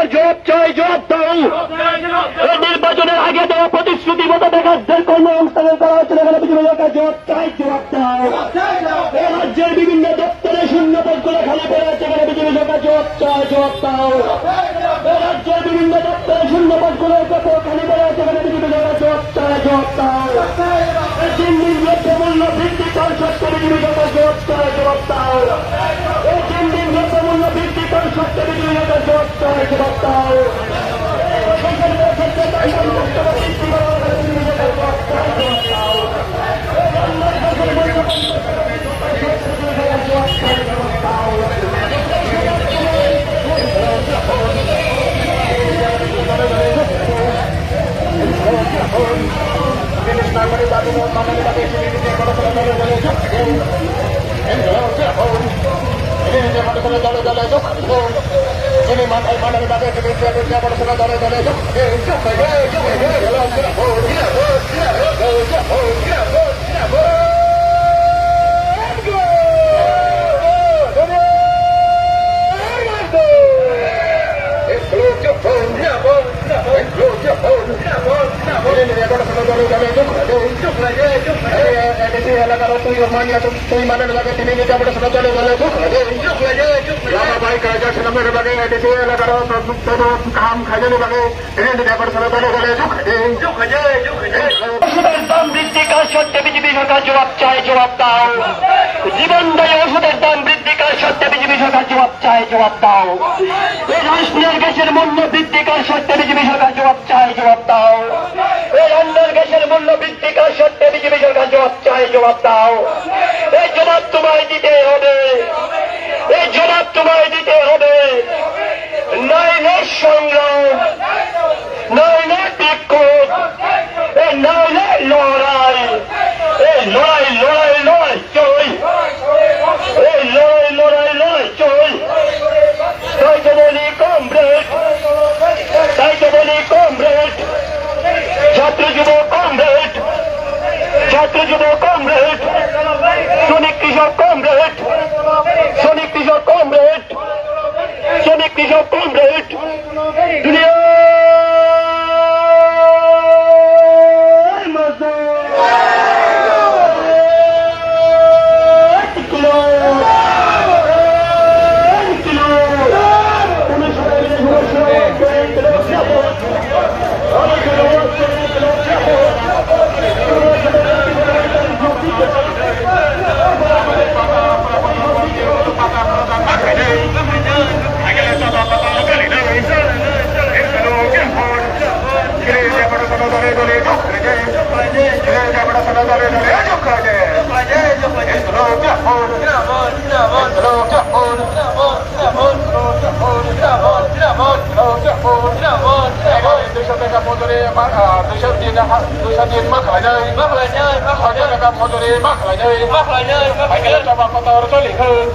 এটার জবাব চাই, জবাব দাও। এই নির্বাচনের আগে দেওয়া প্রতিশ্রুতি মতো বেকারদের কর্মসংস্থানের করা হচ্ছে এখানে বিজেপি সরকার জবাব চাই, জবাব দাও। এই রাজ্যের বিভিন্ন দপ্তরে শূন্য পদগুলো খালি পড়ে আছে এখানে বিজেপি সরকার জবাব চাই, জবাব দাও। এই রাজ্যের বিভিন্ন দপ্তরে শূন্য পদগুলো খালি পড়ে আছে এখানে বিজেপি সরকার জবাব চাই, জবাব দাও। এই তিন দিন দ্রব্যমূল্য বৃদ্ধি কর সত্ত্বে বিজেপি সরকার জবাব চাই, জবাব দাও। এই তিন দিন দ্রব্যমূল্য বৃদ্ধি কর সত্ত্বে বিজেপি সরকার জবাব চাই, জবাব দাও। তুই মানে লাগে তিনি নিজে আমরা শোনা চলে গেলে এলাকার কাম খাইলে লাগে তিনি নিজে আমরা শোনা চলে গেলে ওষুধের দাম বৃদ্ধি কার সত্ত্বে বিজেপি সরকার জবাব চায়, জবাব দাও। জীবনদায়ী ওষুধের দাম বৃদ্ধি কার সত্ত্বে বিজেপি সরকার জবাব চায়, জবাব দাও। এই রাষ্ট্রের গ্যাসের মূল্য বৃদ্ধি কার সত্ত্বে বিজেপি সরকার জবাব চায়, জবাব দাও। এই রান্নার গ্যাসের মূল্য বৃদ্ধি কার সত্ত্বে বিজেপি সরকার জবাব চায়, জবাব দাও। এই জবাব তোমায় দিতে হবে, এই জবাব তোমায় দিতে হবে। নইলে সংগ্রাম, নইলে বিক্ষোভ, এই নইলে লড়াই, এই লড়াই লড়াই লড়াই চই, এই লড়াই লড়াই লড়াই চই। তাই তো বলি কমরেড, তাই তো বলি কমরেড, ছাত্র যুব কমরেড, ছাত্র যুব কমরেড, শ্রমিক কৃষক কমরেড, শ্রমিক কৃষক কমরেড, শ্রমিক কৃষক কমরেড। দুনিয়া দুশো দিন mắc lại nơi mắc lại nơi mắc lại nơi mắc lại nơi mắc lại nơi phải cái cho bà con tao nó có liền hơn